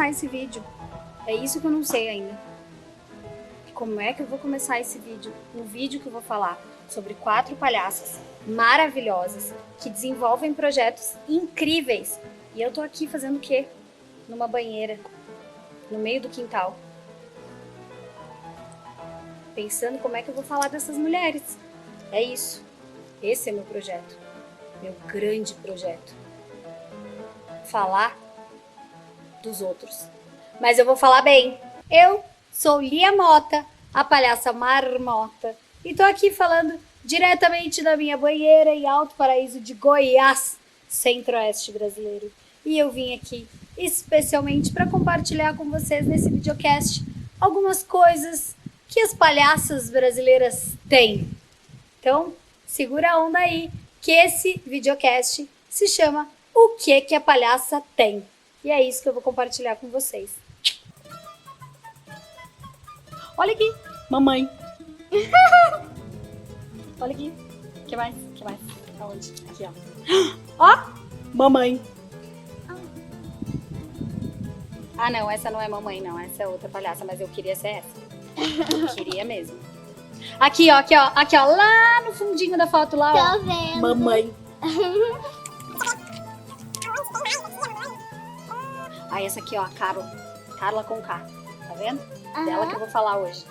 começar esse vídeo? É isso que eu não sei ainda. Como é que eu vou começar esse vídeo? Um vídeo que eu vou falar sobre 4 palhaças maravilhosas que desenvolvem projetos incríveis. E eu tô aqui fazendo o quê? Numa banheira, no meio do quintal. Pensando como é que eu vou falar dessas mulheres. É isso. Esse é meu projeto. Meu grande projeto. Falar dos outros. Mas eu vou falar bem. Eu sou Lia Mota, a palhaça marmota. E tô aqui falando diretamente da minha banheira em Alto Paraíso de Goiás, centro-oeste brasileiro. E eu vim aqui especialmente para compartilhar com vocês nesse videocast algumas coisas que as palhaças brasileiras têm. Então, segura a onda aí, que esse videocast se chama O que a palhaça tem? E é isso que eu vou compartilhar com vocês. Olha aqui, mamãe. Olha aqui. O que mais? O que mais? Aonde? Aqui, ó. Ó, mamãe. Ah, não, essa não é mamãe, não. Essa é outra palhaça, mas eu queria ser essa. Eu queria mesmo. Aqui, ó, aqui, ó. Aqui, ó. Lá no fundinho da foto, lá, ó. Tô vendo. Mamãe. Ah, essa aqui, ó, a Carla com K. Tá vendo? Dela que eu vou falar hoje.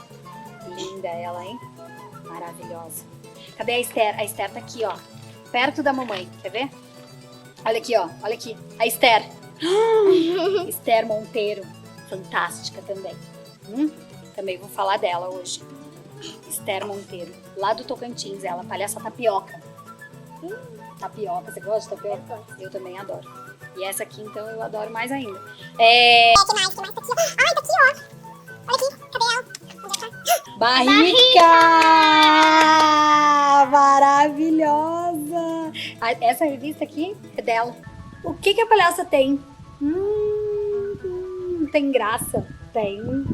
Linda ela, hein? Maravilhosa. Cadê a Esther? A Esther tá aqui, ó. Perto da mamãe. Quer ver? Olha aqui, ó. Olha aqui. A Esther. Esther Monteiro. Fantástica também. Também vou falar dela hoje. Esther Monteiro. Lá do Tocantins, ela. Palhaça tapioca. Tapioca. Você gosta de tapioca? Eu também adoro. E essa aqui, então, eu adoro mais ainda. Que mais? Tá aqui, ó. Ai, tá aqui, ó. Olha aqui, cadê ela? Barrica! Maravilhosa! Essa revista aqui é dela. O que a palhaça tem? Tem graça? Tem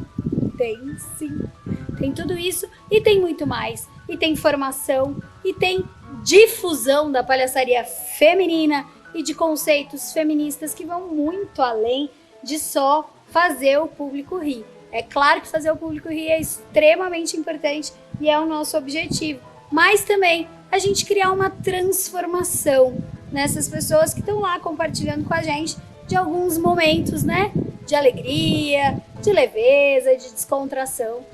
sim. Tem tudo isso e tem muito mais. E tem formação e tem difusão da palhaçaria feminina e de conceitos feministas que vão muito além de só fazer o público rir. É claro que fazer o público rir é extremamente importante e é o nosso objetivo, mas também a gente criar uma transformação nessas pessoas que estão lá compartilhando com a gente de alguns momentos, né? De alegria, de leveza, de descontração.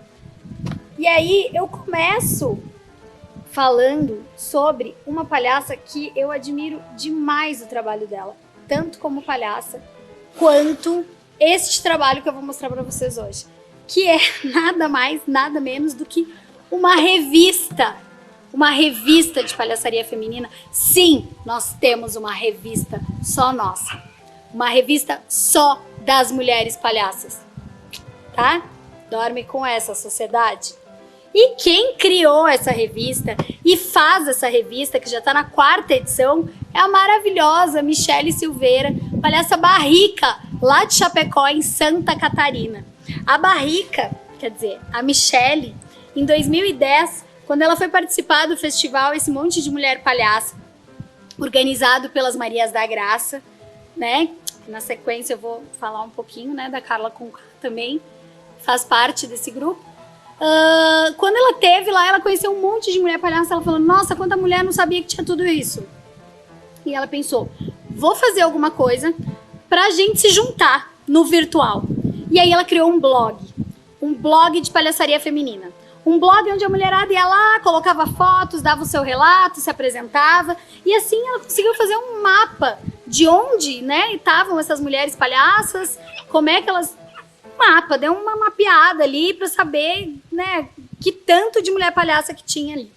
E aí eu começo falando sobre uma palhaça que eu admiro demais o trabalho dela, tanto como palhaça, quanto este trabalho que eu vou mostrar para vocês hoje, que é nada mais, nada menos do que uma revista de palhaçaria feminina. Sim, nós temos uma revista só nossa, uma revista só das mulheres palhaças, tá? Dorme com essa sociedade. E quem criou essa revista e faz essa revista, que já está na 4ª edição, é a maravilhosa Michele Silveira, palhaça Barrica, lá de Chapecó, em Santa Catarina. A Barrica, quer dizer, a Michele, em 2010, quando ela foi participar do festival Esse Monte de Mulher Palhaça, organizado pelas Marias da Graça, né? Na sequência eu vou falar um pouquinho, né, da Carla Conká também, faz parte desse grupo. Quando ela teve lá, ela conheceu um monte de mulher palhaça. Ela falou, nossa, quanta mulher não sabia que tinha tudo isso. E ela pensou, vou fazer alguma coisa pra gente se juntar no virtual. E aí ela criou um blog de palhaçaria feminina. Um blog onde a mulherada ia lá, colocava fotos, dava o seu relato, se apresentava. E assim ela conseguiu fazer um mapa de onde, né, estavam essas mulheres palhaças, como é que elas... Mapa, deu uma mapeada ali para saber, né, que tanto de mulher palhaça que tinha ali.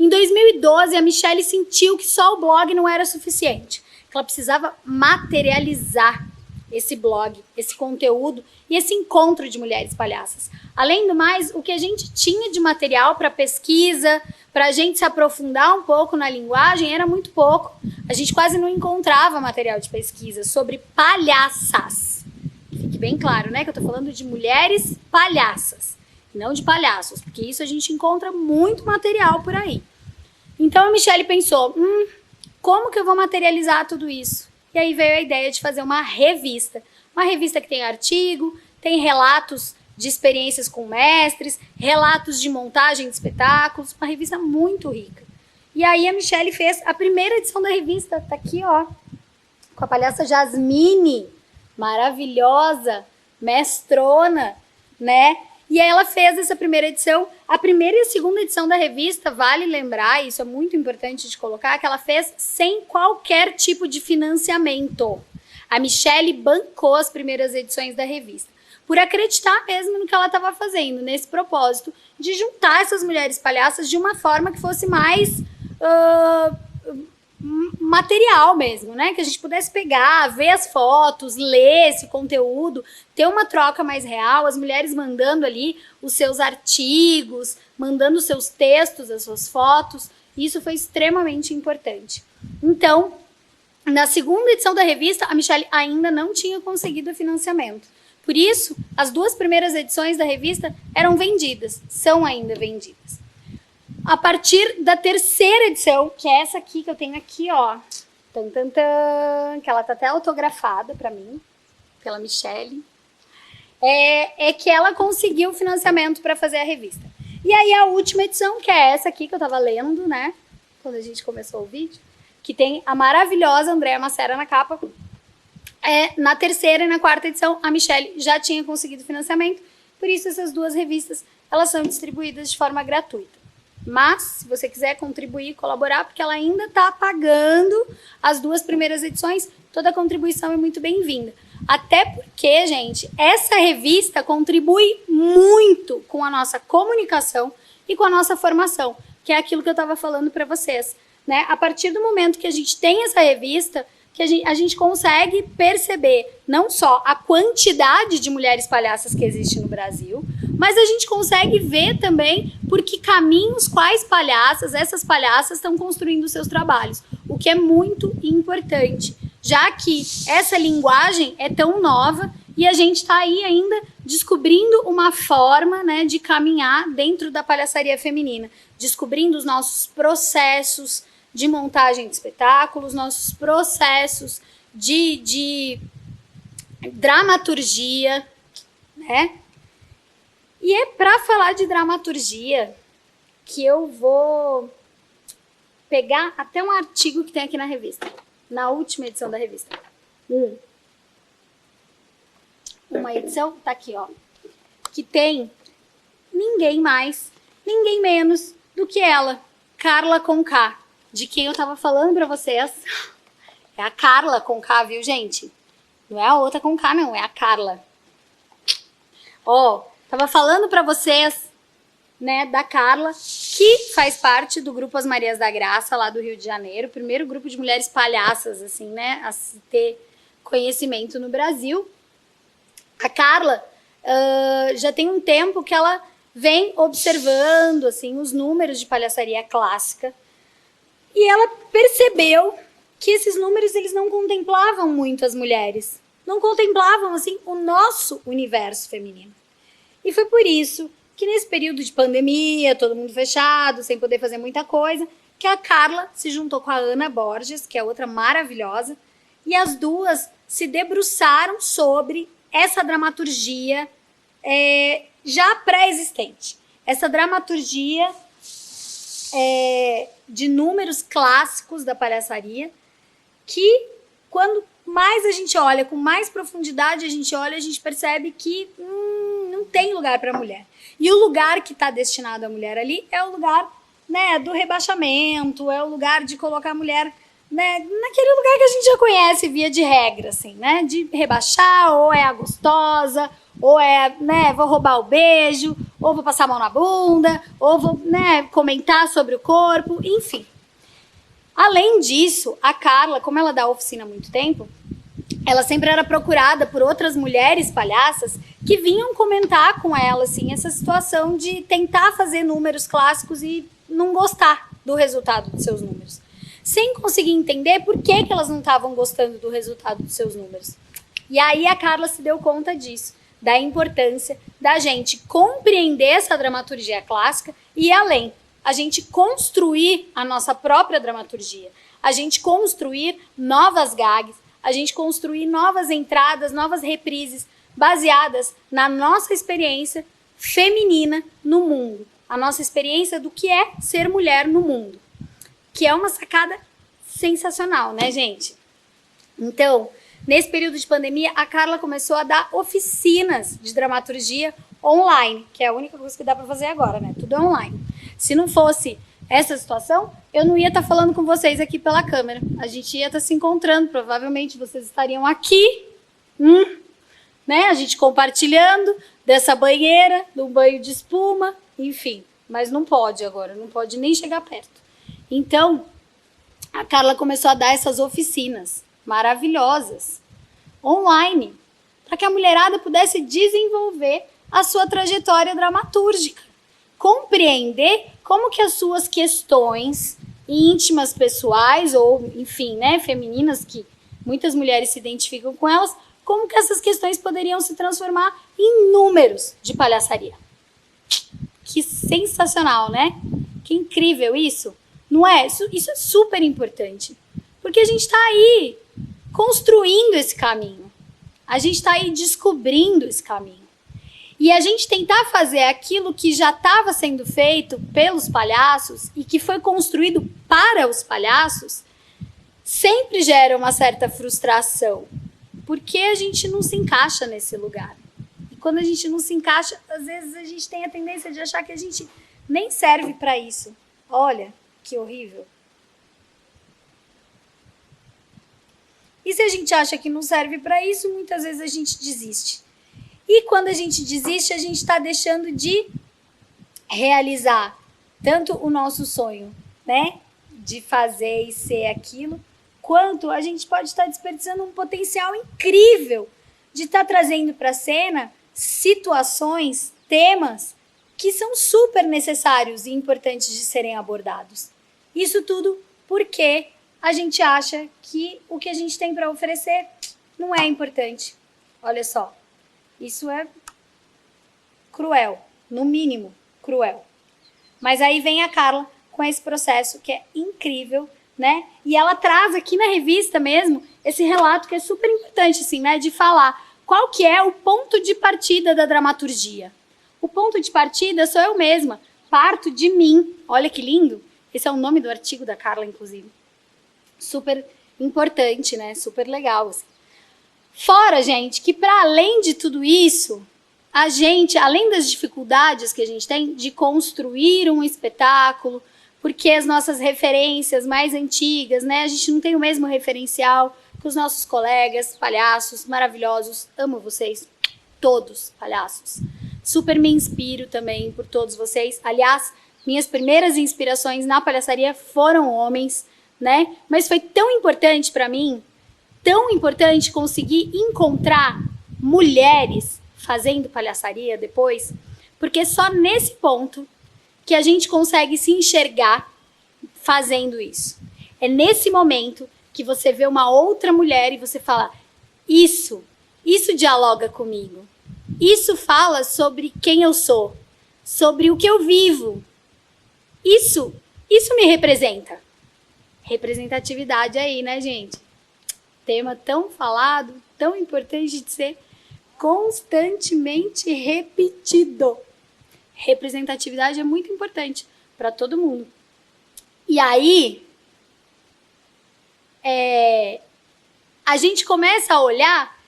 Em 2012, a Michele sentiu que só o blog não era suficiente, que ela precisava materializar esse blog, esse conteúdo e esse encontro de mulheres palhaças. Além do mais, o que a gente tinha de material para pesquisa, para a gente se aprofundar um pouco na linguagem, era muito pouco. A gente quase não encontrava material de pesquisa sobre palhaças. Fique bem claro, né, que eu tô falando de mulheres palhaças, não de palhaços, porque isso a gente encontra muito material por aí. Então a Michele pensou, como que eu vou materializar tudo isso? E aí veio a ideia de fazer uma revista Uma revista que tem artigo, tem relatos de experiências com mestres, relatos de montagem de espetáculos, uma revista muito rica. E aí a Michelle fez a primeira edição da revista, tá aqui, ó, com a palhaça Jasmine, maravilhosa, mestrona, né? E aí ela fez essa primeira edição. A primeira e a segunda edição da revista, vale lembrar, isso é muito importante de colocar, que ela fez sem qualquer tipo de financiamento. A Michelle bancou as primeiras edições da revista, por acreditar mesmo no que ela estava fazendo, nesse propósito de juntar essas mulheres palhaças de uma forma que fosse mais material mesmo, né? Que a gente pudesse pegar, ver as fotos, ler esse conteúdo, ter uma troca mais real, as mulheres mandando ali os seus artigos, mandando os seus textos, as suas fotos. Isso foi extremamente importante. Então, na segunda edição da revista, a Michelle ainda não tinha conseguido o financiamento. Por isso, as 2 primeiras edições da revista eram vendidas, são ainda vendidas. A partir da terceira edição, que é essa aqui que eu tenho aqui, ó, tan, tan, tan, que ela tá até autografada para mim, pela Michelle, é que ela conseguiu o financiamento para fazer a revista. E aí a última edição, que é essa aqui que eu tava lendo, né, quando a gente começou o vídeo, que tem a maravilhosa Andréa Macera na capa. Na terceira e na quarta edição, a Michelle já tinha conseguido financiamento, por isso essas 2 revistas, elas são distribuídas de forma gratuita. Mas, se você quiser contribuir, colaborar, porque ela ainda está pagando as 2 primeiras edições, toda a contribuição é muito bem-vinda. Até porque, gente, essa revista contribui muito com a nossa comunicação e com a nossa formação, que é aquilo que eu estava falando para vocês, né? A partir do momento que a gente tem essa revista, que a gente consegue perceber não só a quantidade de mulheres palhaças que existe no Brasil, mas a gente consegue ver também por que caminhos, quais palhaças, essas palhaças estão construindo seus trabalhos, o que é muito importante, já que essa linguagem é tão nova e a gente está aí ainda descobrindo uma forma, né, de caminhar dentro da palhaçaria feminina, descobrindo os nossos processos de montagem de espetáculos, nossos processos de dramaturgia, né? E é para falar de dramaturgia que eu vou pegar até um artigo que tem aqui na revista, na última edição da revista. Uma edição, tá aqui, ó, que tem ninguém mais, ninguém menos do que ela, Carla Conká, de quem eu tava falando pra vocês. É a Carla Conká, viu, gente? Não é a outra Conká, não, é a Carla. Ó, tava falando pra vocês, né, da Carla, que faz parte do grupo As Marias da Graça, lá do Rio de Janeiro, o primeiro grupo de mulheres palhaças, assim, né, a se ter conhecimento no Brasil. A Carla já tem um tempo que ela vem observando, assim, os números de palhaçaria clássica, e ela percebeu que esses números, eles não contemplavam muito as mulheres, não contemplavam, assim, o nosso universo feminino. E foi por isso que nesse período de pandemia, todo mundo fechado, sem poder fazer muita coisa, que a Carla se juntou com a Ana Borges, que é outra maravilhosa, e as duas se debruçaram sobre essa dramaturgia já pré-existente. Essa dramaturgia de números clássicos da palhaçaria, que quando mais a gente olha, com mais profundidade a gente percebe que não tem lugar para a mulher. E o lugar que está destinado à mulher ali é o lugar, né, do rebaixamento, é o lugar de colocar a mulher, né, naquele lugar que a gente já conhece via de regra, assim, né, de rebaixar, ou é a gostosa, ou é, né, vou roubar o beijo, ou vou passar a mão na bunda, ou vou, né, comentar sobre o corpo, enfim. Além disso, a Carla, como ela dá oficina há muito tempo, ela sempre era procurada por outras mulheres palhaças que vinham comentar com ela, assim, essa situação de tentar fazer números clássicos e não gostar do resultado dos seus números. Sem conseguir entender por que elas não estavam gostando do resultado dos seus números. E aí a Carla se deu conta disso, da importância da gente compreender essa dramaturgia clássica e ir além. A gente construir a nossa própria dramaturgia, a gente construir novas gags, a gente construir novas entradas, novas reprises, baseadas na nossa experiência feminina no mundo. A nossa experiência do que é ser mulher no mundo. Que é uma sacada sensacional, né, gente? Então, nesse período de pandemia, a Carla começou a dar oficinas de dramaturgia online, que é a única coisa que dá para fazer agora, né? Tudo online. Se não fosse essa situação, eu não ia estar falando com vocês aqui pela câmera. A gente ia estar se encontrando, provavelmente vocês estariam aqui, né? A gente compartilhando dessa banheira, do banho de espuma, enfim. Mas não pode agora, não pode nem chegar perto. Então, a Carla começou a dar essas oficinas maravilhosas, online, para que a mulherada pudesse desenvolver a sua trajetória dramatúrgica, compreender como que as suas questões íntimas, pessoais, ou enfim, né, femininas, que muitas mulheres se identificam com elas, como que essas questões poderiam se transformar em números de palhaçaria. Que sensacional, né? Que incrível isso. Não é? Isso é super importante. Porque a gente está aí construindo esse caminho. A gente está aí descobrindo esse caminho. E a gente tentar fazer aquilo que já estava sendo feito pelos palhaços e que foi construído para os palhaços, sempre gera uma certa frustração. Porque a gente não se encaixa nesse lugar. E quando a gente não se encaixa, às vezes a gente tem a tendência de achar que a gente nem serve para isso. Olha, que horrível. E se a gente acha que não serve para isso, muitas vezes a gente desiste. E quando a gente desiste, a gente está deixando de realizar tanto o nosso sonho, né? De fazer e ser aquilo, quanto a gente pode estar desperdiçando um potencial incrível de estar trazendo para a cena situações, temas que são super necessários e importantes de serem abordados. Isso tudo porque a gente acha que o que a gente tem para oferecer não é importante. Olha só, isso é cruel, no mínimo cruel. Mas aí vem a Carla com esse processo que é incrível, né? E ela traz aqui na revista mesmo esse relato que é super importante, assim, né? De falar qual que é o ponto de partida da dramaturgia. O ponto de partida sou eu mesma, parto de mim. Olha que lindo. Esse é o nome do artigo da Carla, inclusive. Super importante, né? Super legal, assim. Fora, gente, que para além de tudo isso, a gente, além das dificuldades que a gente tem de construir um espetáculo, porque as nossas referências mais antigas, né? A gente não tem o mesmo referencial que os nossos colegas, palhaços maravilhosos. Amo vocês, todos, palhaços. Super me inspiro também por todos vocês. Aliás, minhas primeiras inspirações na palhaçaria foram homens, né? Mas foi tão importante para mim, tão importante conseguir encontrar mulheres fazendo palhaçaria depois, porque só nesse ponto que a gente consegue se enxergar fazendo isso. É nesse momento que você vê uma outra mulher e você fala, isso dialoga comigo. Isso fala sobre quem eu sou, sobre o que eu vivo. Isso me representa. Representatividade aí, né, gente? Tema tão falado, tão importante de ser constantemente repetido. Representatividade é muito importante para todo mundo. E aí, a gente começa a olhar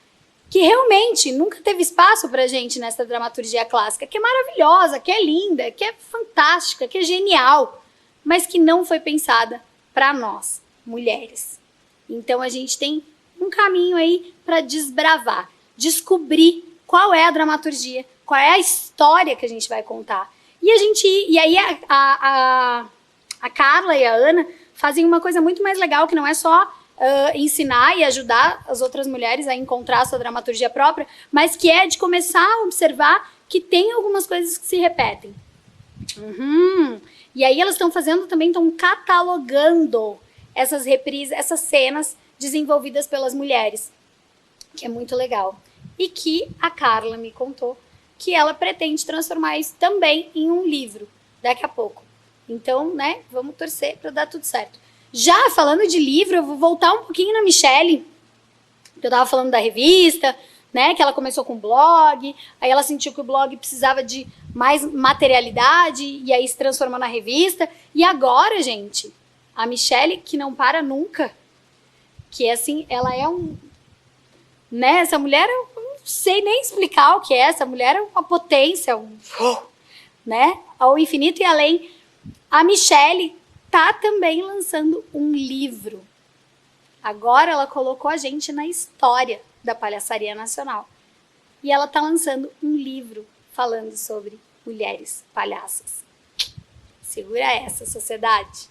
que realmente nunca teve espaço pra gente nessa dramaturgia clássica, que é maravilhosa, que é linda, que é fantástica, que é genial, mas que não foi pensada para nós, mulheres. Então a gente tem um caminho aí para desbravar, descobrir qual é a dramaturgia, qual é a história que a gente vai contar. E aí a Carla e a Ana fazem uma coisa muito mais legal, que não é só ensinar e ajudar as outras mulheres a encontrar a sua dramaturgia própria, mas que é de começar a observar que tem algumas coisas que se repetem. E aí elas estão fazendo também, estão catalogando essas reprises, essas cenas desenvolvidas pelas mulheres, que é muito legal. E que a Carla me contou que ela pretende transformar isso também em um livro daqui a pouco. Então, né, vamos torcer para dar tudo certo. Já falando de livro, eu vou voltar um pouquinho na Michelle, Eu tava falando da revista, né? Que ela começou com blog, aí ela sentiu que o blog precisava de mais materialidade, e aí se transformou na revista. E agora, gente, a Michelle, que não para nunca, que assim, ela é né? Essa mulher, eu não sei nem explicar o que é, essa mulher é uma potência, né? Ao infinito e além. A Michelle tá também lançando um livro. Agora ela colocou a gente na história da Palhaçaria Nacional. E ela tá lançando um livro falando sobre mulheres palhaças. Segura essa, sociedade.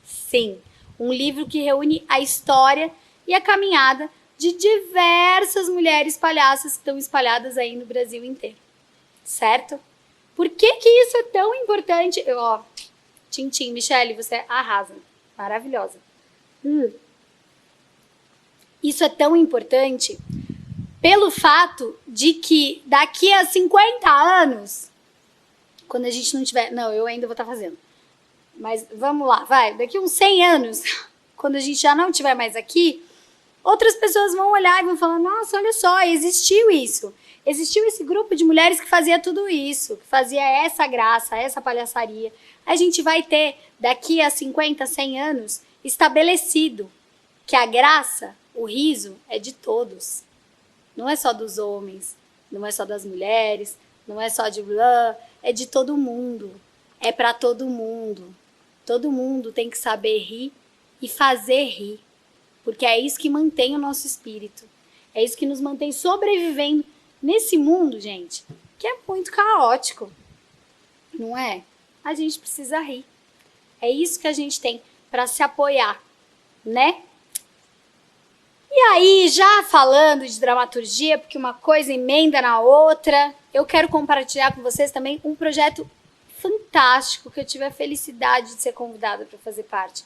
Sim, um livro que reúne a história e a caminhada de diversas mulheres palhaças que estão espalhadas aí no Brasil inteiro. Certo? Por que isso é tão importante? Tintim, Michelle, você arrasa. Maravilhosa. Isso é tão importante pelo fato de que daqui a 50 anos, quando a gente não tiver... Não, eu ainda vou estar fazendo. Mas vamos lá, vai. Daqui a uns 100 anos, quando a gente já não estiver mais aqui, outras pessoas vão olhar e vão falar, nossa, olha só, existiu isso. Existiu esse grupo de mulheres que fazia tudo isso, que fazia essa graça, essa palhaçaria. A gente vai ter, daqui a 50, 100 anos, estabelecido que a graça, o riso, é de todos. Não é só dos homens, não é só das mulheres, não é só de blá, é de todo mundo. É para todo mundo. Todo mundo tem que saber rir e fazer rir. Porque é isso que mantém o nosso espírito. É isso que nos mantém sobrevivendo nesse mundo, gente, que é muito caótico. Não é? A gente precisa rir. É isso que a gente tem para se apoiar, né? E aí, já falando de dramaturgia, porque uma coisa emenda na outra, eu quero compartilhar com vocês também um projeto fantástico que eu tive a felicidade de ser convidada para fazer parte,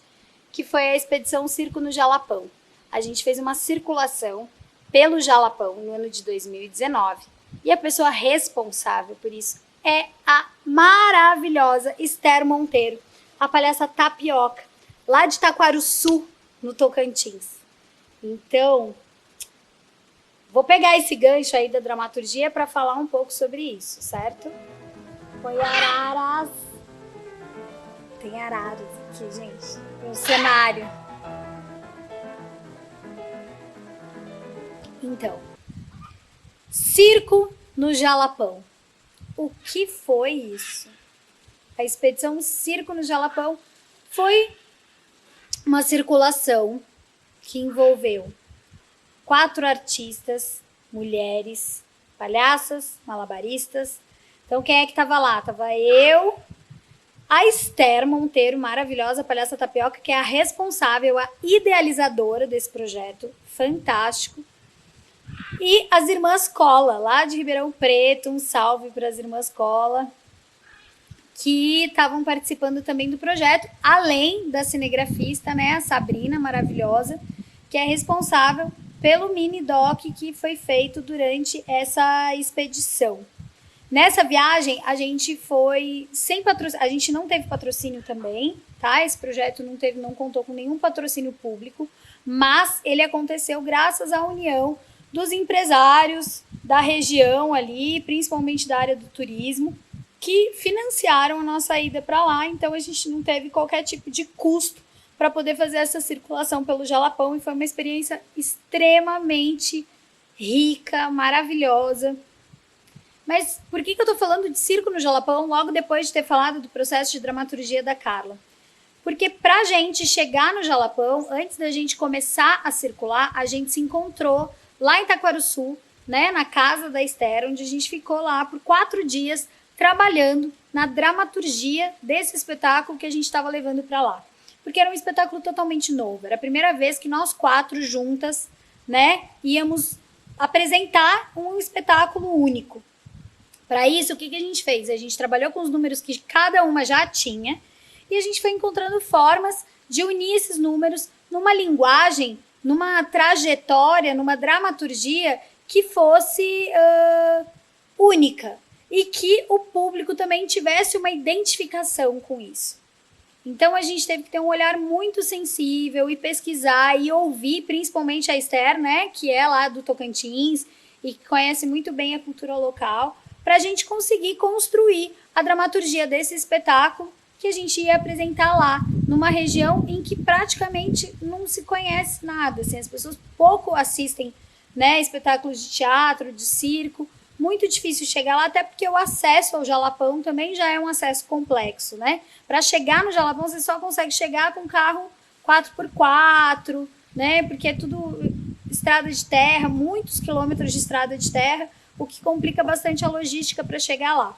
que foi a Expedição Circo no Jalapão. A gente fez uma circulação pelo Jalapão no ano de 2019 e a pessoa responsável por isso é a maravilhosa Esther Monteiro, a palhaça Tapioca, lá de Taquarussu, no Tocantins. Então, vou pegar esse gancho aí da dramaturgia para falar um pouco sobre isso, certo? Põe araras. Tem araras aqui, gente. Tem um cenário. Então, circo no Jalapão. O que foi isso? A expedição Circo no Jalapão foi uma circulação que envolveu 4 artistas, mulheres, palhaças, malabaristas. Então, quem é que estava lá? Tava eu, a Esther Monteiro, maravilhosa palhaça Tapioca, que é a responsável, a idealizadora desse projeto fantástico. E as Irmãs Cola, lá de Ribeirão Preto, um salve para as Irmãs Cola, que estavam participando também do projeto, além da cinegrafista, né, a Sabrina, maravilhosa, que é responsável pelo mini doc que foi feito durante essa expedição. Nessa viagem, a gente foi sem patrocínio, a gente não teve patrocínio também, tá? Esse projeto não contou com nenhum patrocínio público, mas ele aconteceu graças à união dos empresários da região ali, principalmente da área do turismo, que financiaram a nossa ida para lá. Então a gente não teve qualquer tipo de custo para poder fazer essa circulação pelo Jalapão e foi uma experiência extremamente rica, maravilhosa. Mas por que eu tô falando de circo no Jalapão logo depois de ter falado do processo de dramaturgia da Carla? Porque pra gente chegar no Jalapão, antes da gente começar a circular, a gente se encontrou lá em Taquarussu, né, na casa da Esther, onde a gente ficou lá por 4 dias trabalhando na dramaturgia desse espetáculo que a gente estava levando para lá. Porque era um espetáculo totalmente novo. Era a primeira vez que nós 4 juntas, né, íamos apresentar um espetáculo único. Para isso, o que a gente fez? A gente trabalhou com os números que cada uma já tinha e a gente foi encontrando formas de unir esses números numa linguagem, numa trajetória, numa dramaturgia que fosse única e que o público também tivesse uma identificação com isso. Então a gente teve que ter um olhar muito sensível e pesquisar e ouvir, principalmente a Esther, né, que é lá do Tocantins e que conhece muito bem a cultura local, para a gente conseguir construir a dramaturgia desse espetáculo que a gente ia apresentar lá, numa região em que praticamente não se conhece nada, assim, as pessoas pouco assistem, né, espetáculos de teatro, de circo, muito difícil chegar lá, até porque o acesso ao Jalapão também já é um acesso complexo, né? Para chegar no Jalapão, você só consegue chegar com carro 4x4, né? Porque é tudo estrada de terra, muitos quilômetros de estrada de terra, o que complica bastante a logística para chegar lá.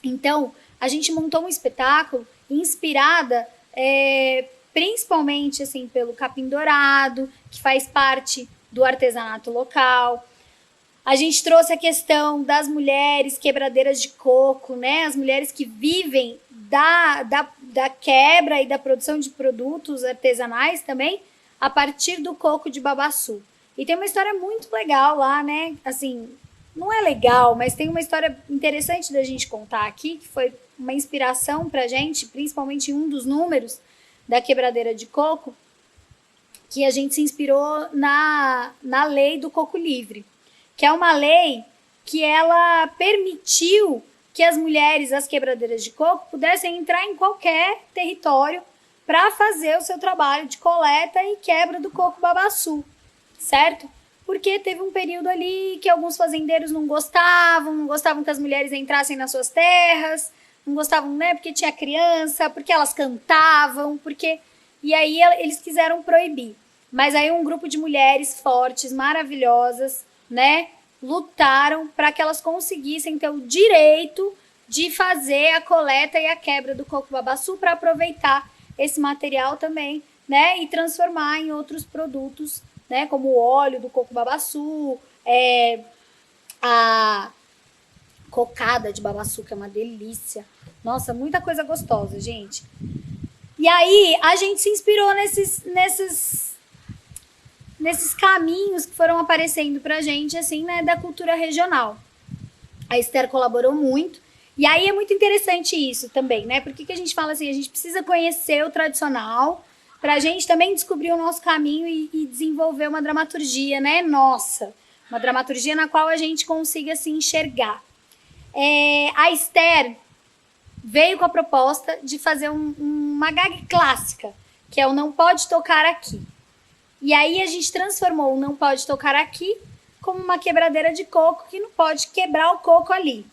Então, a gente montou um espetáculo inspirada principalmente assim, pelo capim dourado, que faz parte do artesanato local. A gente trouxe a questão das mulheres quebradeiras de coco, né? As mulheres que vivem da quebra e da produção de produtos artesanais também, a partir do coco de babaçu. E tem uma história muito legal lá, né? Assim, não é legal, mas tem uma história interessante da gente contar aqui, que foi uma inspiração pra gente, principalmente em um dos números da quebradeira de coco, que a gente se inspirou na lei do coco livre, que é uma lei que ela permitiu que as mulheres, as quebradeiras de coco, pudessem entrar em qualquer território para fazer o seu trabalho de coleta e quebra do coco babaçu, certo? Porque teve um período ali que alguns fazendeiros não gostavam que as mulheres entrassem nas suas terras, não gostavam, né, porque tinha criança, porque elas cantavam, e aí eles quiseram proibir. Mas aí um grupo de mulheres fortes, maravilhosas, né, lutaram para que elas conseguissem ter o direito de fazer a coleta e a quebra do coco babaçu para aproveitar esse material também, né, e transformar em outros produtos, né, como o óleo do coco babaçu, a cocada de babaçu, que é uma delícia. Nossa, muita coisa gostosa, gente. E aí a gente se inspirou nesses caminhos que foram aparecendo pra gente, assim, né, da cultura regional. A Esther colaborou muito. E aí é muito interessante isso também, né? Por que a gente fala assim? A gente precisa conhecer o tradicional pra gente também descobrir o nosso caminho e desenvolver uma dramaturgia, né? Nossa, uma dramaturgia na qual a gente consiga se enxergar. A Esther veio com a proposta de fazer uma gag clássica, que é o Não Pode Tocar Aqui. E aí a gente transformou o Não Pode Tocar Aqui como uma quebradeira de coco que não pode quebrar o coco ali.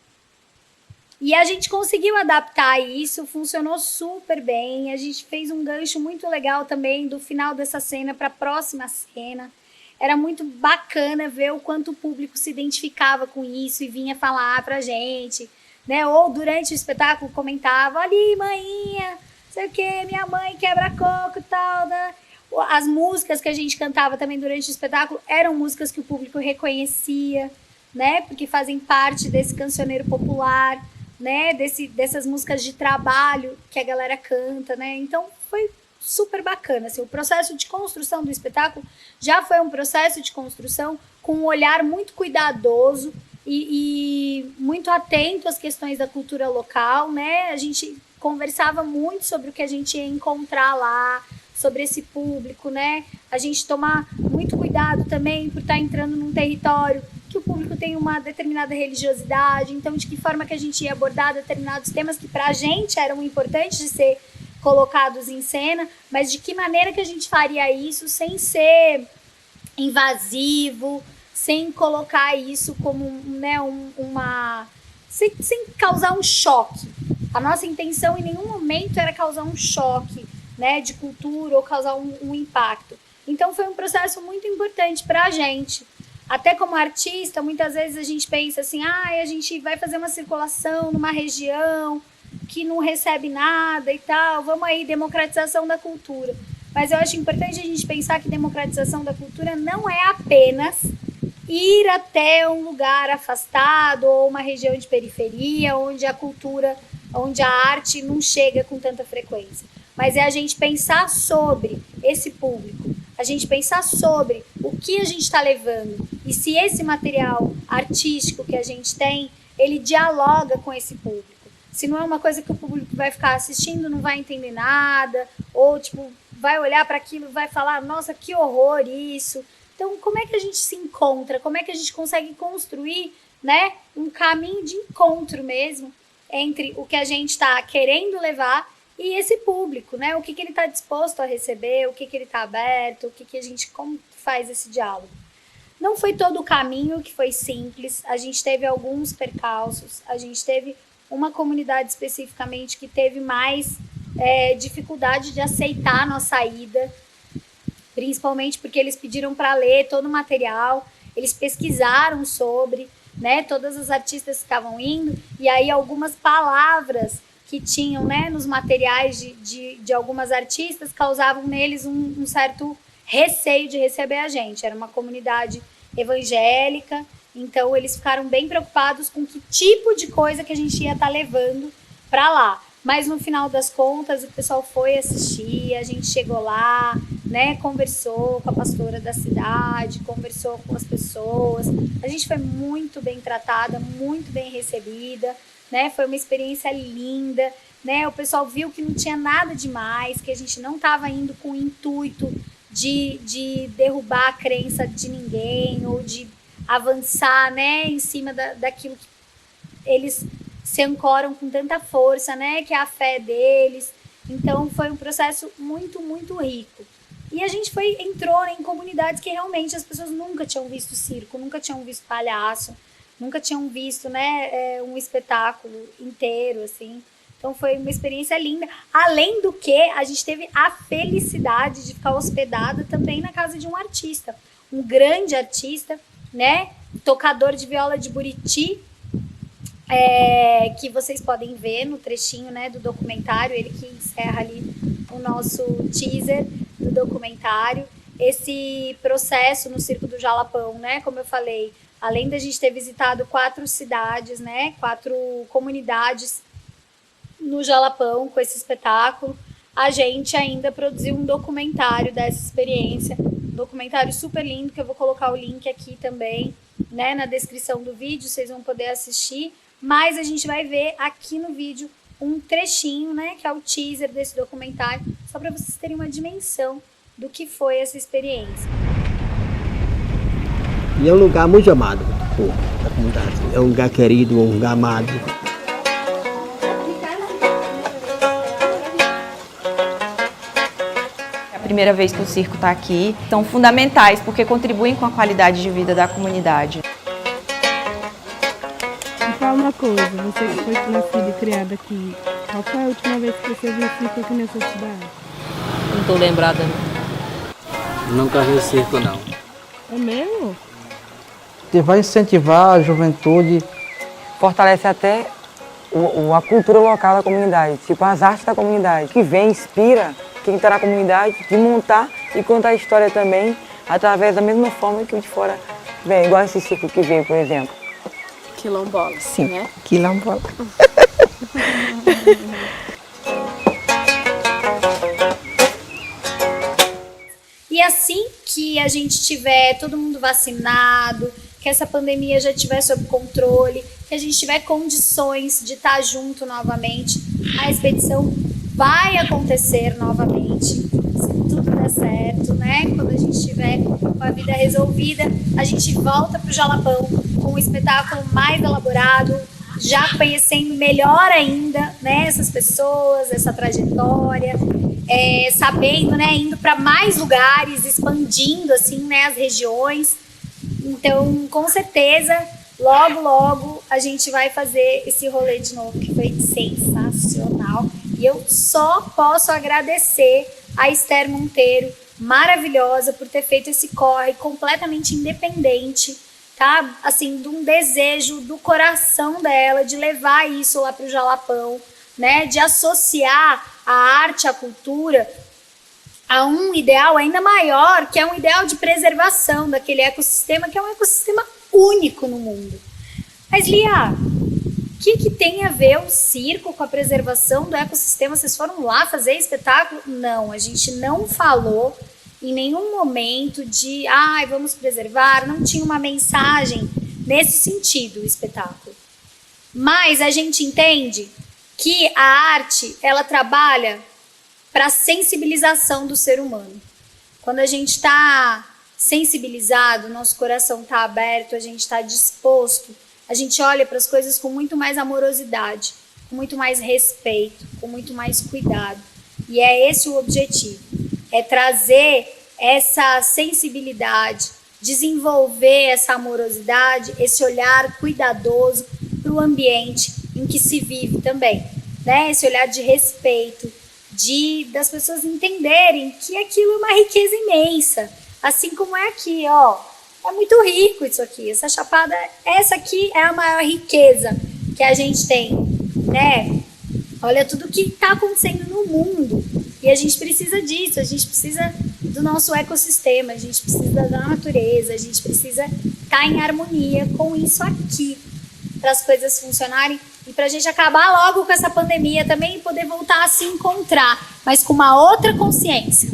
E a gente conseguiu adaptar isso, funcionou super bem. A gente fez um gancho muito legal também do final dessa cena para a próxima cena. Era muito bacana ver o quanto o público se identificava com isso e vinha falar pra gente, né? Ou durante o espetáculo comentava, ali, maninha, sei o que, minha mãe quebra coco e tal, né? As músicas que a gente cantava também durante o espetáculo eram músicas que o público reconhecia, né? Porque fazem parte desse cancioneiro popular, né? Dessas músicas de trabalho que a galera canta, né? Então foi super bacana, assim, o processo de construção do espetáculo já foi um processo de construção com um olhar muito cuidadoso e muito atento às questões da cultura local, né? A gente conversava muito sobre o que a gente ia encontrar lá, sobre esse público, né? A gente toma muito cuidado também por estar entrando num território que o público tem uma determinada religiosidade, então de que forma que a gente ia abordar determinados temas que pra gente eram importantes de ser colocados em cena, mas de que maneira que a gente faria isso sem ser invasivo, sem colocar isso como, né, sem causar um choque. A nossa intenção em nenhum momento era causar um choque, né, de cultura ou causar um impacto. Então foi um processo muito importante para a gente. Até como artista, muitas vezes a gente pensa assim, a gente vai fazer uma circulação numa região que não recebe nada e tal, vamos aí, democratização da cultura. Mas eu acho importante a gente pensar que democratização da cultura não é apenas ir até um lugar afastado ou uma região de periferia onde a cultura, onde a arte não chega com tanta frequência. Mas é a gente pensar sobre esse público, a gente pensar sobre o que a gente está levando e se esse material artístico que a gente tem, ele dialoga com esse público. se não é uma coisa que o público vai ficar assistindo, não vai entender nada, ou tipo, vai olhar para aquilo e vai falar, nossa, que horror isso. Então, como é que a gente se encontra? Como é que a gente consegue construir, né, um caminho de encontro mesmo entre o que a gente está querendo levar e esse público, né? O que ele está disposto a receber, o que ele está aberto, como faz esse diálogo. Não foi todo o caminho que foi simples, a gente teve alguns percalços, a gente teve uma comunidade especificamente que teve mais dificuldade de aceitar a nossa ida, principalmente porque eles pediram para ler todo o material, eles pesquisaram sobre, né, todas as artistas que estavam indo, e aí algumas palavras que tinham, né, nos materiais de algumas artistas causavam neles um certo receio de receber a gente. Era uma comunidade evangélica, então eles ficaram bem preocupados com que tipo de coisa que a gente ia estar levando para lá. Mas no final das contas o pessoal foi assistir, a gente chegou lá, né, conversou com a pastora da cidade, conversou com as pessoas, a gente foi muito bem tratada, muito bem recebida, né, foi uma experiência linda, né, o pessoal viu que não tinha nada demais, que a gente não estava indo com o intuito de derrubar a crença de ninguém ou de avançar, né, em cima daquilo que eles se ancoram com tanta força, né, que é a fé deles. Então foi um processo muito, muito rico. E a gente entrou em comunidades que realmente as pessoas nunca tinham visto circo, nunca tinham visto palhaço, nunca tinham visto, né, um espetáculo inteiro, assim. Então foi uma experiência linda. Além do que, a gente teve a felicidade de ficar hospedada também na casa de um artista, um grande artista, né, tocador de viola de Buriti, que vocês podem ver no trechinho, né, do documentário, ele que encerra ali o nosso teaser do documentário. Esse processo no Circo do Jalapão, né, como eu falei, além da gente ter visitado 4 cidades, né, 4 comunidades no Jalapão com esse espetáculo, a gente ainda produziu um documentário dessa experiência, um documentário super lindo, que eu vou colocar o link aqui também, né, na descrição do vídeo, vocês vão poder assistir, mas a gente vai ver aqui no vídeo um trechinho, né, que é o teaser desse documentário, só para vocês terem uma dimensão do que foi essa experiência. E é um lugar muito amado da comunidade, é um lugar querido, um lugar amado. É a primeira vez que o circo está aqui, são fundamentais porque contribuem com a qualidade de vida da comunidade. Me fala uma coisa, você que foi nascida e criada aqui, qual foi a última vez que você viu circo aqui nessa cidade? Não estou lembrada, não. Nunca vi circo, não. É mesmo? Você vai incentivar a juventude. Fortalece até a cultura local da comunidade, tipo as artes da comunidade, que vem, inspira quem está na comunidade de montar e contar a história também, através da mesma forma que o de fora vem, igual esse circo que veio, por exemplo. Quilombola, Sim, né? quilombola. E assim que a gente tiver todo mundo vacinado, que essa pandemia já estiver sob controle, que a gente tiver condições de estar junto novamente, a expedição vai acontecer novamente, se tudo der certo, né? Quando a gente estiver com a vida resolvida, a gente volta para o Jalapão com um espetáculo mais elaborado, já conhecendo melhor ainda, né, essas pessoas, essa trajetória, sabendo, né, indo para mais lugares, expandindo assim, né, as regiões. Então, com certeza, logo, logo a gente vai fazer esse rolê de novo, que foi sensacional. E eu só posso agradecer a Esther Monteiro, maravilhosa, por ter feito esse corre completamente independente, tá? Assim, de um desejo do coração dela de levar isso lá para o Jalapão, né? De associar a arte, a cultura a um ideal ainda maior, que é um ideal de preservação daquele ecossistema, que é um ecossistema único no mundo. Mas, Lia, o que tem a ver o circo com a preservação do ecossistema? Vocês foram lá fazer espetáculo? Não, a gente não falou em nenhum momento de vamos preservar, não tinha uma mensagem nesse sentido o espetáculo. Mas a gente entende que a arte, ela trabalha para a sensibilização do ser humano. Quando a gente está sensibilizado, nosso coração está aberto, a gente está disposto, a gente olha para as coisas com muito mais amorosidade, com muito mais respeito, com muito mais cuidado. E é esse o objetivo, é trazer essa sensibilidade, desenvolver essa amorosidade, esse olhar cuidadoso para o ambiente em que se vive também, né? Esse olhar de respeito, das pessoas entenderem que aquilo é uma riqueza imensa, assim como é aqui, ó, é muito rico isso aqui, essa chapada, essa aqui é a maior riqueza que a gente tem, né? Olha tudo que está acontecendo no mundo e a gente precisa disso, a gente precisa do nosso ecossistema, a gente precisa da natureza, a gente precisa estar em harmonia com isso aqui para as coisas funcionarem e para a gente acabar logo com essa pandemia também e poder voltar a se encontrar, mas com uma outra consciência,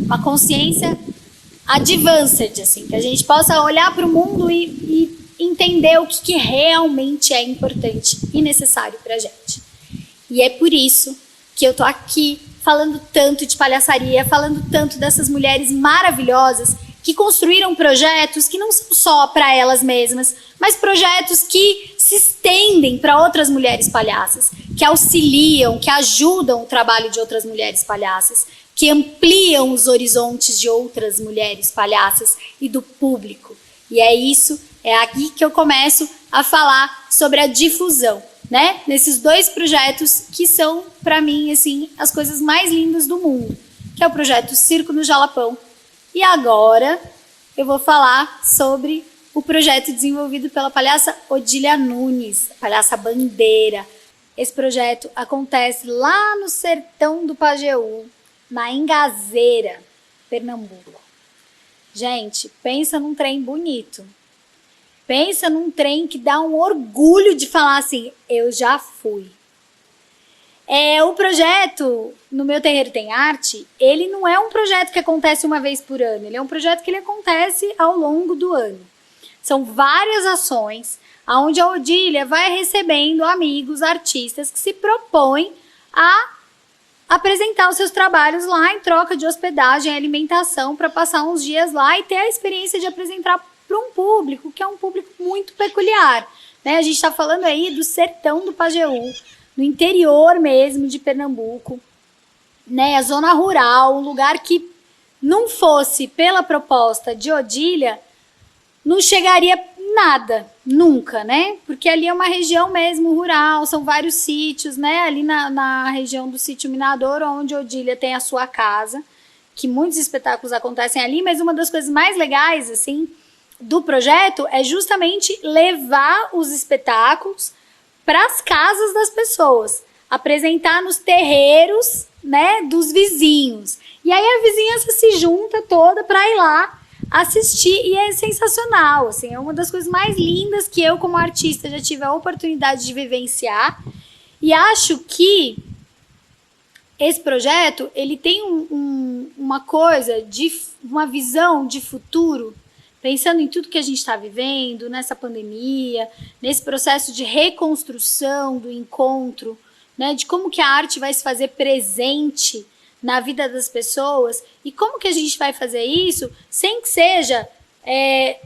uma consciência advanced, assim, que a gente possa olhar para o mundo e entender o que realmente é importante e necessário para a gente. E é por isso que eu tô aqui falando tanto de palhaçaria, falando tanto dessas mulheres maravilhosas que construíram projetos que não são só para elas mesmas, mas projetos que se estendem para outras mulheres palhaças, que auxiliam, que ajudam o trabalho de outras mulheres palhaças, que ampliam os horizontes de outras mulheres palhaças e do público. E é aqui que eu começo a falar sobre a difusão, né? Nesses dois projetos que são, para mim, assim, as coisas mais lindas do mundo, que é o projeto Circo no Jalapão. E agora eu vou falar sobre o projeto desenvolvido pela palhaça Odília Nunes, a palhaça bandeira. Esse projeto acontece lá no sertão do Pajeú, na Engazeira, Pernambuco. Gente, pensa num trem bonito. Pensa num trem que dá um orgulho de falar assim, eu já fui. O projeto No Meu Terreiro Tem Arte, ele não é um projeto que acontece uma vez por ano, ele é um projeto que ele acontece ao longo do ano. São várias ações, onde a Odília vai recebendo amigos, artistas que se propõem a apresentar os seus trabalhos lá em troca de hospedagem e alimentação para passar uns dias lá e ter a experiência de apresentar para um público que é um público muito peculiar, né? A gente está falando aí do sertão do Pajeú, no interior mesmo de Pernambuco, né? A zona rural, um lugar que não fosse pela proposta de Odília, não chegaria nada, nunca, né? Porque ali é uma região mesmo rural, são vários sítios, né? Ali na região do Sítio Minador, onde Odília tem a sua casa, que muitos espetáculos acontecem ali, mas uma das coisas mais legais, assim, do projeto é justamente levar os espetáculos para as casas das pessoas, apresentar nos terreiros, né, dos vizinhos. E aí a vizinhança se junta toda para ir lá assistir e é sensacional, assim, é uma das coisas mais lindas que eu como artista já tive a oportunidade de vivenciar e acho que esse projeto, ele tem uma coisa, uma visão de futuro, pensando em tudo que a gente está vivendo, nessa pandemia, nesse processo de reconstrução do encontro, né, de como que a arte vai se fazer presente na vida das pessoas e como que a gente vai fazer isso sem que seja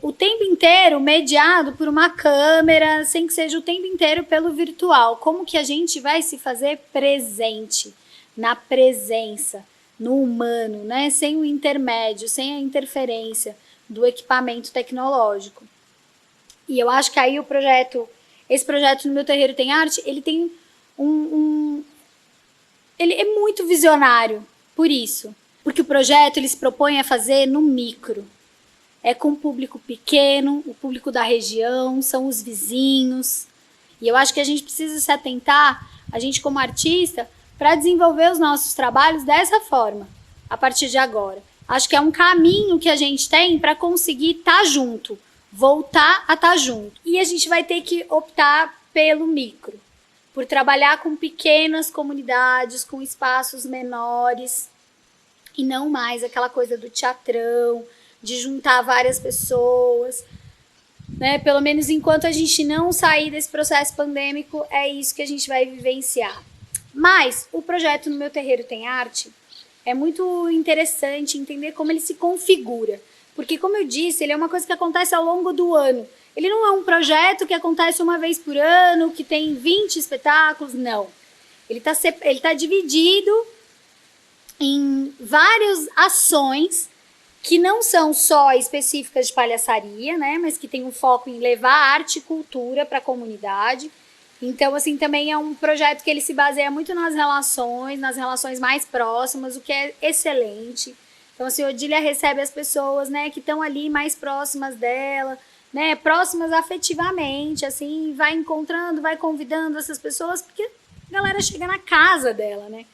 o tempo inteiro mediado por uma câmera, sem que seja o tempo inteiro pelo virtual. Como que a gente vai se fazer presente, na presença, no humano, né, sem o intermédio, sem a interferência do equipamento tecnológico. E eu acho que aí esse projeto No Meu Terreiro Tem Arte, ele tem ele é muito visionário por isso, porque o projeto ele se propõe a fazer no micro, é com um público pequeno, o público da região, são os vizinhos, e eu acho que a gente precisa se atentar, a gente como artista, para desenvolver os nossos trabalhos dessa forma, a partir de agora. Acho que é um caminho que a gente tem para conseguir estar junto, voltar a estar junto. E a gente vai ter que optar pelo micro, por trabalhar com pequenas comunidades, com espaços menores, e não mais aquela coisa do teatrão, de juntar várias pessoas, né? Pelo menos enquanto a gente não sair desse processo pandêmico, é isso que a gente vai vivenciar. Mas o projeto No Meu Terreiro Tem Arte é muito interessante entender como ele se configura. Porque, como eu disse, ele é uma coisa que acontece ao longo do ano. Ele não é um projeto que acontece uma vez por ano, que tem 20 espetáculos, não. Ele tá dividido em várias ações que não são só específicas de palhaçaria, né, mas que tem um foco em levar arte e cultura para a comunidade. Então, assim, também é um projeto que ele se baseia muito nas relações mais próximas, o que é excelente. Então, assim, a Odília recebe as pessoas, né, que estão ali mais próximas dela, né, próximas afetivamente, assim, vai encontrando, vai convidando essas pessoas, porque a galera chega na casa dela, né?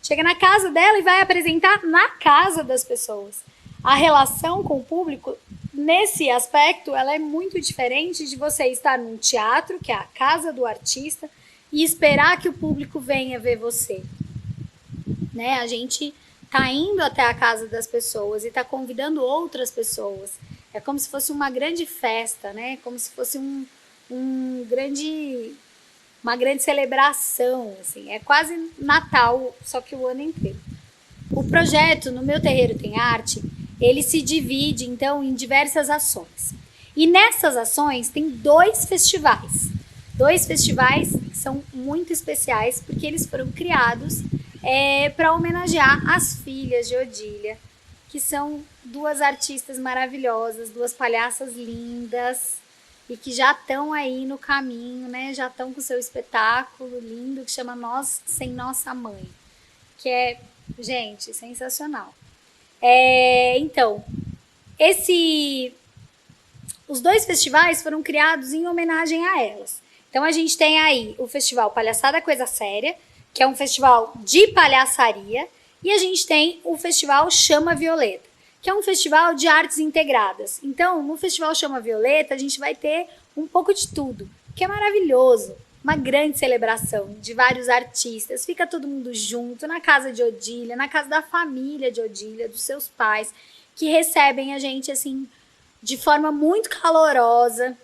Chega na casa dela e vai apresentar na casa das pessoas. A relação com o público, nesse aspecto, ela é muito diferente de você estar num teatro, que é a casa do artista, e esperar que o público venha ver você. Né? A gente tá indo até a casa das pessoas e tá convidando outras pessoas. É como se fosse uma grande festa, né? Como se fosse uma grande celebração, assim. É quase Natal, só que o ano inteiro. O projeto No Meu Terreiro Tem Arte, ele se divide, então, em diversas ações. E nessas ações tem 2 festivais. 2 festivais que são muito especiais, porque eles foram criados para homenagear as filhas de Odília, que são 2 artistas maravilhosas, 2 palhaças lindas, e que já estão aí no caminho, né? Já estão com seu espetáculo lindo, que chama Nós Sem Nossa Mãe, que é, gente, sensacional. Então, os 2 festivais foram criados em homenagem a elas. Então, a gente tem aí o Festival Palhaçada Coisa Séria, que é um festival de palhaçaria, e a gente tem o Festival Chama Violeta, que é um festival de artes integradas. Então, no Festival Chama Violeta, a gente vai ter um pouco de tudo, que é maravilhoso. Uma grande celebração de vários artistas, fica todo mundo junto na casa de Odília, na casa da família de Odília, dos seus pais, que recebem a gente assim de forma muito calorosa,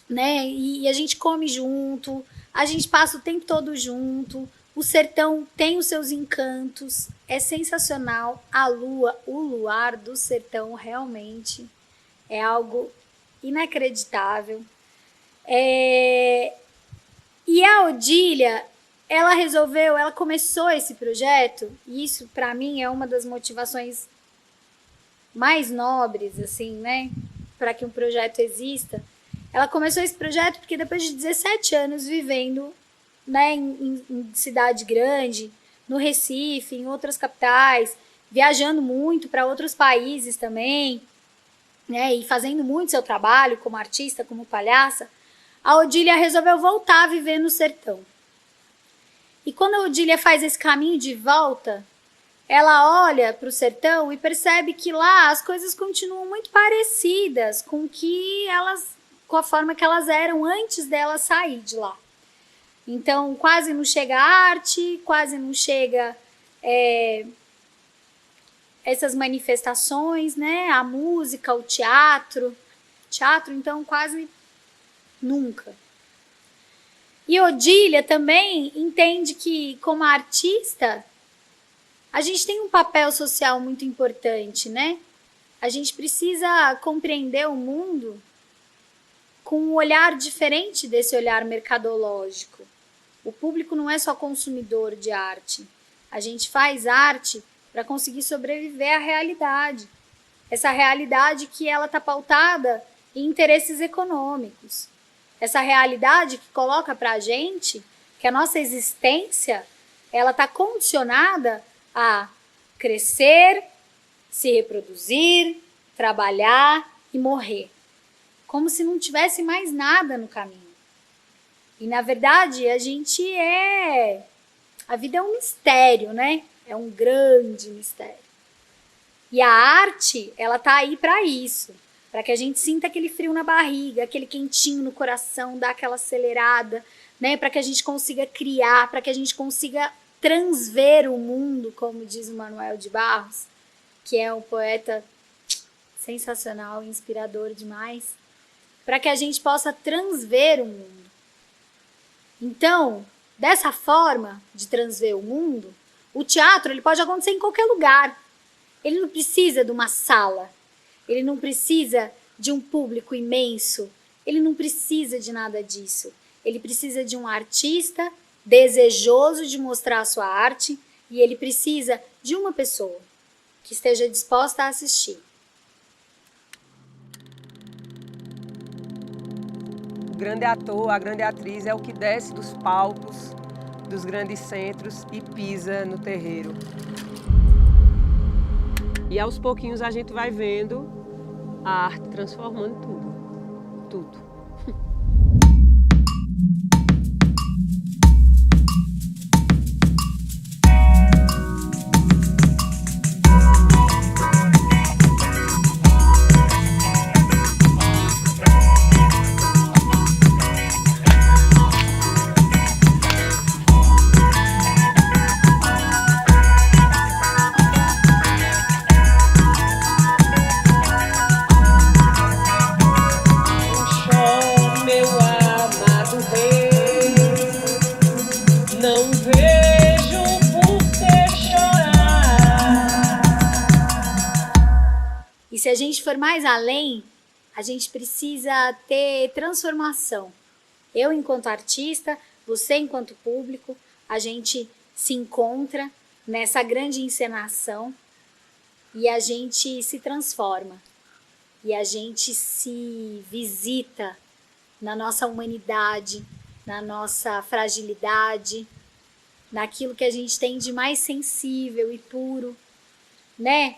né? E a gente come junto, a gente passa o tempo todo junto. O sertão tem os seus encantos, é sensacional. A lua, o luar do sertão realmente é algo inacreditável. E a Odília, ela começou esse projeto, e isso para mim é uma das motivações mais nobres, assim, né, para que um projeto exista. Ela começou esse projeto porque depois de 17 anos vivendo, né, em cidade grande, no Recife, em outras capitais, viajando muito para outros países também, né, e fazendo muito seu trabalho como artista, como palhaça, a Odília resolveu voltar a viver no sertão. E quando a Odília faz esse caminho de volta, ela olha para o sertão e percebe que lá as coisas continuam muito parecidas com a forma que elas eram antes dela sair de lá. Então, quase não chega arte, quase não chega essas manifestações, né? A música, o teatro. Teatro, então, quase nunca. E Odília também entende que, como artista, a gente tem um papel social muito importante, né? A gente precisa compreender o mundo com um olhar diferente desse olhar mercadológico. O público não é só consumidor de arte. A gente faz arte para conseguir sobreviver à realidade. Essa realidade que ela está pautada em interesses econômicos. Essa realidade que coloca para a gente que a nossa existência ela está condicionada a crescer, se reproduzir, trabalhar e morrer. Como se não tivesse mais nada no caminho. E, na verdade, a vida é um mistério, né? É um grande mistério. E a arte, ela tá aí para isso. Para que a gente sinta aquele frio na barriga, aquele quentinho no coração, dar aquela acelerada, né? Para que a gente consiga criar, para que a gente consiga transver o mundo, como diz o Manuel de Barros, que é um poeta sensacional, inspirador demais, para que a gente possa transver o mundo. Então, dessa forma de transver o mundo, o teatro ele pode acontecer em qualquer lugar. Ele não precisa de uma sala, ele não precisa de um público imenso, ele não precisa de nada disso. Ele precisa de um artista desejoso de mostrar a sua arte e ele precisa de uma pessoa que esteja disposta a assistir. O grande ator, a grande atriz é o que desce dos palcos, dos grandes centros e pisa no terreiro. E aos pouquinhos a gente vai vendo a arte transformando tudo, tudo. E se a gente for mais além, a gente precisa ter transformação. Eu enquanto artista, você enquanto público, a gente se encontra nessa grande encenação e a gente se transforma. E a gente se visita na nossa humanidade, na nossa fragilidade, naquilo que a gente tem de mais sensível e puro, né?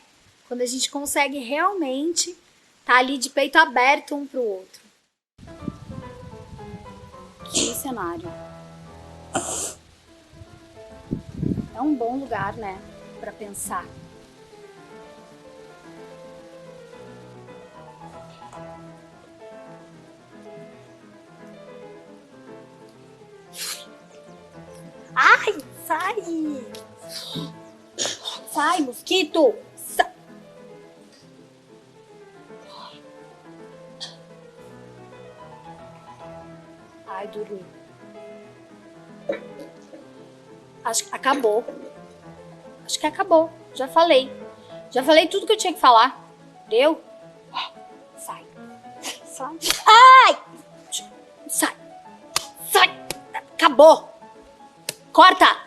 Quando a gente consegue realmente estar ali de peito aberto um pro outro. Que cenário. É um bom lugar, né? Para pensar. Ai, sai! Sai, mosquito! Sai. Ai, dormi. Acho que acabou. Acho que acabou. Já falei. Já falei tudo que eu tinha que falar. Deu? Sai. Sai. Ai! Sai. Sai. Acabou. Corta!